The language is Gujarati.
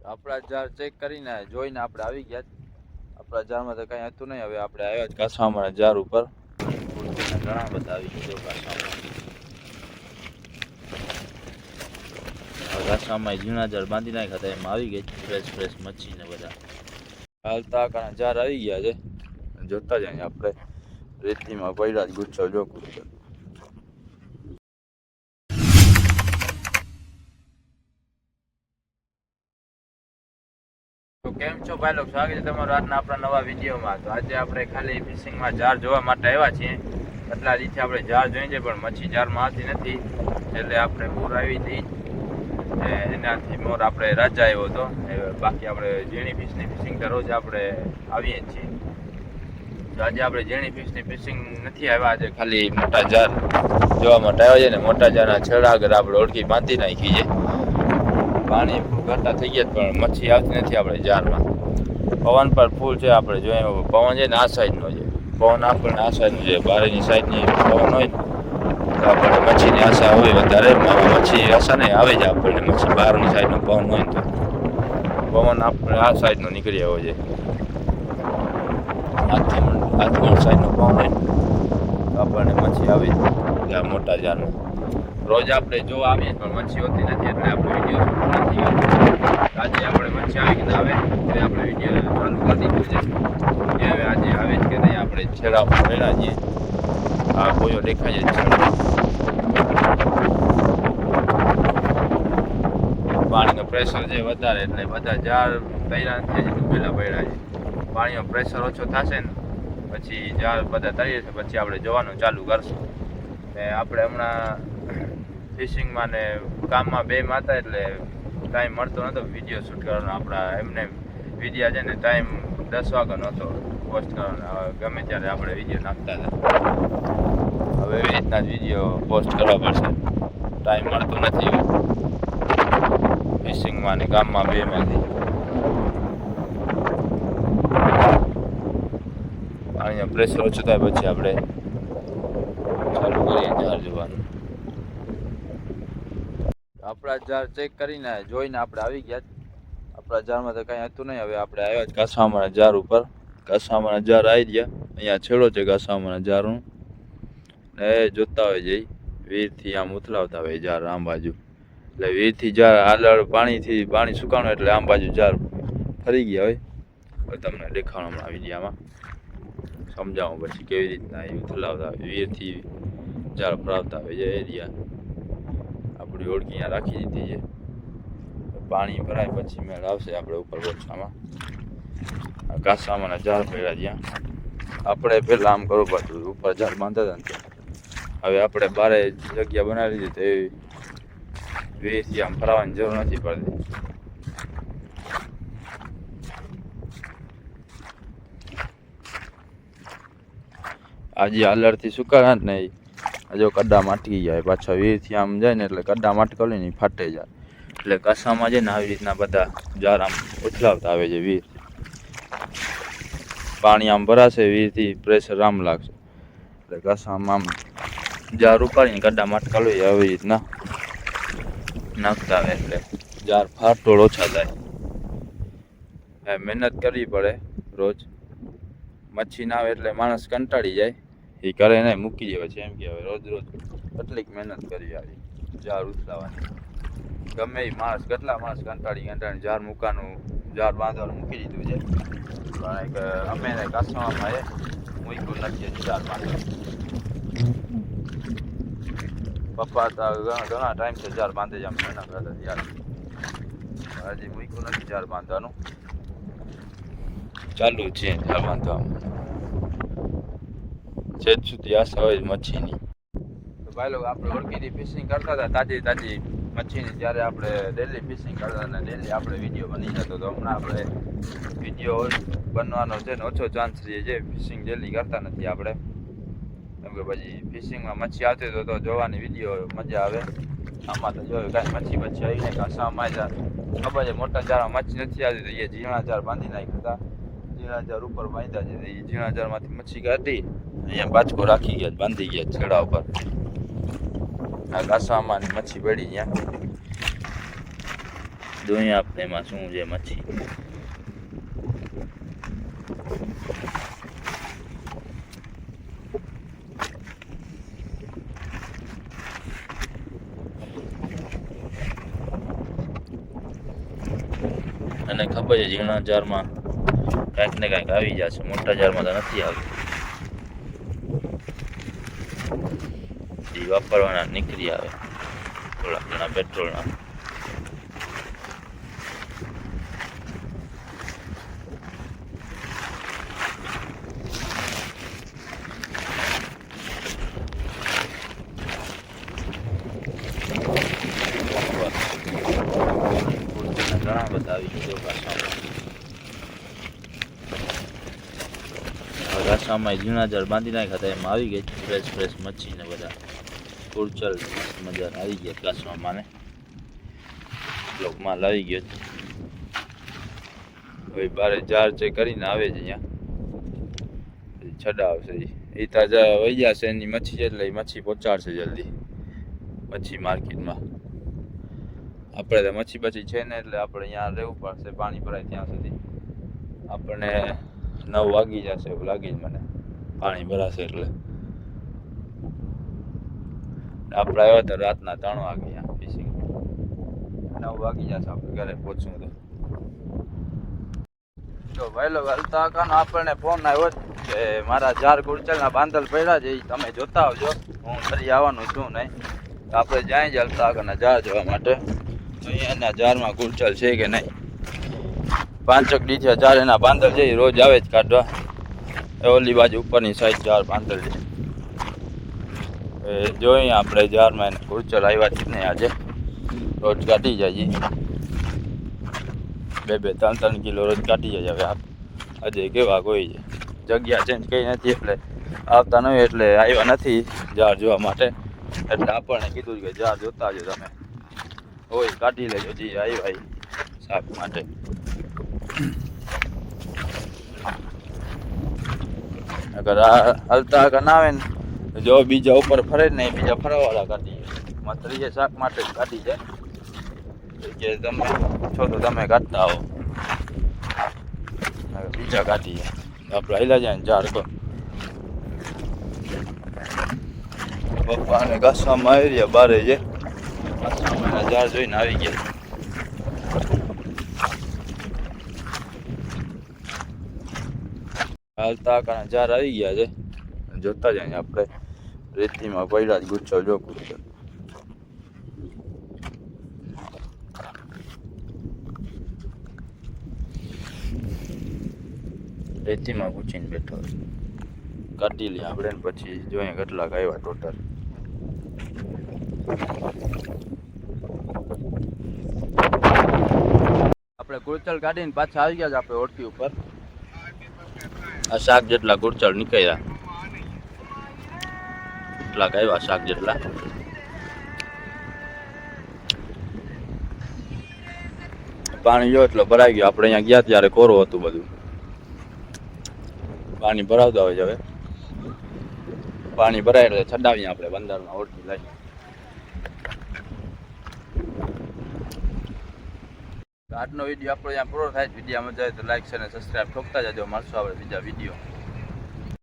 આપણા જાર ચેક કરીને જોઈને આપણે આવી ગયા. આપણા જારમાં તો કઈ હતું નહીં. હવે આપણે આવ્યા જ કાસવામાના જાર ઉપર. ઘણા બધા આવી ગયા કાસવામાં. કાસવામાં ઝીણા જાર બાંધી નાખ્યા હતા, એમાં આવી ગઈ ફ્રેશ મચ્છી ને બધા. હાલતા કાણા જાર આવી ગયા છે. જોતા જાય આપણે રેતીમાં પડ્યા જ ગુચ્છો જો. તો કેમ છો ભાઈ લોકો, સ્વાગત છે તમારું આજના આપણા નવા વિડીયોમાં. તો આજે આપણે ખાલી ફિશિંગમાં જાર જોવા માટે આવ્યા છીએ. એટલા દિવસથી આપણે જાર જોઈએ છે પણ મચ્છી જારમાં આવતી નથી, એટલે આપણે મોર આવી હતી. એનાથી મોર આપણે રાજા આવ્યો હતો. બાકી આપણે ઝીણી ફિશની ફિશિંગ તો રોજ આપણે આવીએ છીએ. તો આજે આપણે ઝીણી ફિશની ફિશિંગ નથી આવ્યા, આજે ખાલી મોટા જાર જોવા માટે આવ્યા છે. ને મોટા જારના છેડા આગળ આપણે ઓળખી બાંધી નાખી છે. પાણી ઘટા થઈ ગયા પણ મચ્છી આવતી નથી આપણે જારમાં. પવન પર ફૂલ છે. આપણે જોઈએ પવન છે ને આ સાઈડનો છે. પવન આપણને આ સાઈડનો છે. બારેની સાઈડની પવન હોય ને તો આપણને મચ્છીની આશા હોય વધારે. મચ્છી આશા નહીં આવે છે આપણને. મચ્છી બહારની સાઈડનો પવન હોય ને તો પવન આપણે આ સાઈડનો નીકળી આવ્યો છે. હાથમણ સાઈડનો પવન હોય ને તો આપણને મચ્છી આવી જાય મોટા જારમાં. રોજ આપણે જો આવીએ પણ મચ્છી હોતી નથી, એટલે આપણે વિડીયો શૂટ નથી કરતા. આજે આપણે મચ્છી આવી કે આવે એટલે આપણે વિડીયો ચાલુ કરી દીધું છે. હવે આજે આવે જ કે નહીં, આપણે છેડા ઉપર રહેલા છીએ. આ કોયો દેખાય છે છેડા. પાણીનો પ્રેશર છે વધારે, એટલે બધા જાર તૈયાર નથી, ડૂબેલા પડ્યા છે. પાણીનો પ્રેશર ઓછો થશે ને પછી જાર બધા તૈયાર છે, પછી આપણે જવાનું ચાલુ કરશું. ને આપણે હમણાં ફિશિંગમાં ને કામમાં બેમાં હતા, એટલે ટાઈમ મળતો નહોતો વિડીયો શૂટ કરવાનો. આપણા એમને વિડીયા છે ને ટાઈમ 10 વાગ્યાનો હતો પોસ્ટ કરવાનો. ગમે ત્યારે આપણે વિડીયો નાખતા હતા. હવે એવી રીતના જ વિડીયો પોસ્ટ કરવા પડશે. ટાઈમ મળતો નથી ફિશિંગમાં ને કામમાં બેમાંથી. પાણીનો પ્રેશર ઓછું થાય પછી આપણે ચાલુ કરીએ જાર જોવાનું. આપણા જાર ચેક કરીને જોઈને આપણે આવી ગયા. આપણા જારમાં તો કંઈ હતું નહીં. હવે આપણે આવ્યા જ કાસવામાના જાર ઉપર. કાસવામાના જાર આવી ગયા. અહીંયા છેડો છે કાસવામાના જારનું. ને જોતા હોય જઈ વીરથી આમ ઉથલાવતા હોય જાર આમ બાજુ. એટલે વીરથી જાર આલળ પાણી સુકાણું એટલે આમ બાજુ જાર ફરી ગયા હોય. હવે તમને દેખાડવામાં આવી ગયા. સમજાવું પછી કેવી રીતના એ ઉથલાવતા હોય. વીરથી જાર ફરાવતા હોય જે એરિયા આપણી ઓળખી અહીંયા રાખી દીધી છે. પાણી ભરાય પછી મેળ આવશે આપણે ઉપર ઓછામાં. કાસવામાના જાર પડ્યા જ્યાં આપણે પહેલાં આમ કરવું પડતું ઉપર જાર બાંધતા હતા. હવે આપણે બારે જગ્યા બનાવી દીધી તો એવી વીરથી આમ ફરાવાની જરૂર નથી પડતી. આજે આલરથી સુકાયા જ નહીં. જો કડ્ડામાં અટકી જાય પાછા વીરથી આમ જાય ને એટલે કડ્ડામાં અટકલી ને ફાટે જાય. એટલે કાસામાં છે ને આવી રીતના બધા જાર આમ ઉથલાવતા આવે છે વીર. પાણી આમ ભરાશે વીરથી પ્રેશર આમ લાગશે એટલે કાસામાં આમ જાર ઉપાડીને કડ્ડામાં અટકાવી આવી રીતના નાખતા આવે એટલે જાર ફાટોળ ઓછા થાય. મહેનત કરવી પડે રોજ. મચ્છી ના આવે એટલે માણસ કંટાળી જાય. એ કરે નહીં મૂકી દે પછી એમ કે હવે રોજ કેટલીક મહેનત કરી આવી જાર ઉથલાવાની. ગમે એ માણસ કેટલા માણસ કંટાળી જાર મૂકવાનું જાર બાંધવાનું મૂકી દીધું છે. કારણ કે અમે કાસવામાં મૂક્યું નથી જાર બાંધવાનું. પપ્પા તો ઘણા ટાઈમથી જાર બાંધે છે. આમ મહેનત કરતા યાર હજી મૂક્યું નથી જાર બાંધવાનું. ચાલુ છે જાર બાંધવાનું. છેદ સુધી આશા હોય મચ્છીની. તો ભાઈ લોકો આપણે ઓળખીથી ફિશિંગ કરતા હતા તાજી મચ્છીની. જ્યારે આપણે ડેલી ફિશિંગ કરતા હતા ડેલી આપણે વિડીયો બની જતો. તો હમણાં આપણે વિડીયો બનવાનો છે ને ઓછો ચાન્સ રહે છે. ફિશિંગ ડેલી કરતા નથી આપણે, કેમ કે પછી ફિશિંગમાં મચ્છી આવતી તો જોવાની વિડીયો મજા આવે. આમાં તો જોયું કાંઈ મચ્છી આવીને કાસામાં ખબર છે મોટા જારમાં મચ્છી નથી આવતી તો એ ઝીણા જાર બાંધી નાખ્યા હતા. ઝીણા જાર ઉપર બાંધ્યા છે. એ ઝીણા જારમાંથી મચ્છી કાઢી અહીંયા બાચકો રાખી ગયા બાંધી ગયા છેડા ઉપર. આ કાસામાં મચ્છી પડી ત્યાં જોઈએ આપણે એમાં શું છે મચ્છી. અને ખબર છે ઝીણા જારમાં કાંઈક ને કાંઈક આવી જશે, મોટા જારમાં તો નથી આવતું. એ વાપરવાના નીકળી આવે થોડા ઘણા પેટ્રોલના. ઘણા બધા આવી ગયા ઘાસામાં ઝીણા જાર બાંધી નાખ્યા હતા, એમાં આવી ગઈ ફ્રેશ મચ્છી ને બધા કુરચલ મજા આવી ગયા ઘાસમાં ને માલ આવી ગયો. હવે બારે જાર ચેક કરીને આવે છે અહીંયા છડાવશે એ તાજા વહી જશે એની મચ્છી છે એટલે મચ્છી પહોંચાડશે જલ્દી મચ્છી માર્કેટમાં. આપણે તો મચ્છી પછી છે ને એટલે આપણે અહીંયા રહેવું પડશે પાણી ભરાય ત્યાં સુધી. આપણને 9 વાગી જશે એવું લાગી જ મને પાણી ભરાશે એટલે. આપણે આવ્યા તો રાતના 3 વાગે અહીંયા ફિશિંગ 9 વાગી જશે આપણે ઘરે પહોંચશું તો ભાઈ લોકો હલતા કાનો આપણને ફોન આવ્યો કે મારા જાર ગુરચલના બાંધલ પડ્યા છે એ તમે જોતા આવજો, હું ફરી આવવાનું છું નહીં. આપણે જાય જ હલતા કાના જાર જોવા માટે. અહીંયાના જારમાં ગુરચલ છે કે નહીં, 5 દી જાર એના બાંધલ છે રોજ આવે જ કાઢવા. ઓલી બાજુ ઉપરની સાઈડ જાર બાંધલ છે. જોઈએ આપણે જારમાં એને ગુરચલ આવ્યા જ નહીં આજે, રોજ કાઢી જાય 2-3 કિલો રોજ કાઢી જાય. હવે આજે કેવા કોઈ જગ્યા ચેન્જ કઈ નથી એટલે આવતા નહીં, એટલે આવ્યા નથી જાર જોવા માટે. એટલે આપણને કીધું કે જાર જોતા આવજો તમે, હોય કાઢી લેજો જે આવ્યા શાક માટે. અગર હલતા આગળ ના આવે ને જો બીજા ઉપર ફરે જ નહીં, બીજા ફરવાવાળા કાઢી જાય. માત્ર એ શાક માટે જ કાઢી જાય કે તમે છો તો તમે કાઢતા આવો, બીજા કાઢી જાય. આપણે હેલા જાય ને જાર કો પપ્પાને ઘાસવામાં આવી રહ્યા બારે છે, ઘાસવામાં જાર જોઈને આવી ગયા. હાલતા કાના જાર આવી ગયા છે, જોતા જાય આપણે. રેતીમાં પડ્યા જ ગુચ્છો જો ગુચ્છો. રેતીમાં ગુચીને બેઠો કાઢી લઈએ આપણે ને પછી જોઈએ કેટલાક આવ્યા ટોટલ. આપણે ગુરચલ કાઢીને પાછા આવી ગયા છે આપણે ઓળખી ઉપર. આ શાક જેટલા ગુરચલ નીકળ્યા એટલા આવ્યા શાક જેટલા. પાણી જો એટલો ભરાઈ ગયો. આપણે અહીંયા ગયા ત્યારે કોરું હતું બધું, પાણી ભરાવતા હોય છે. હવે પાણી ભરાય એટલે છડાવીએ આપણે બંદરમાં ઓળખી લઈ. આજનો વિડીયો આપણો અહીંયા પૂરો થાય. વિડીયો મજા આવે તો લાઈક છે અને સબસ્ક્રાઈબ ઠોકતા જજો. મળશું આપણે બીજા વિડીયો.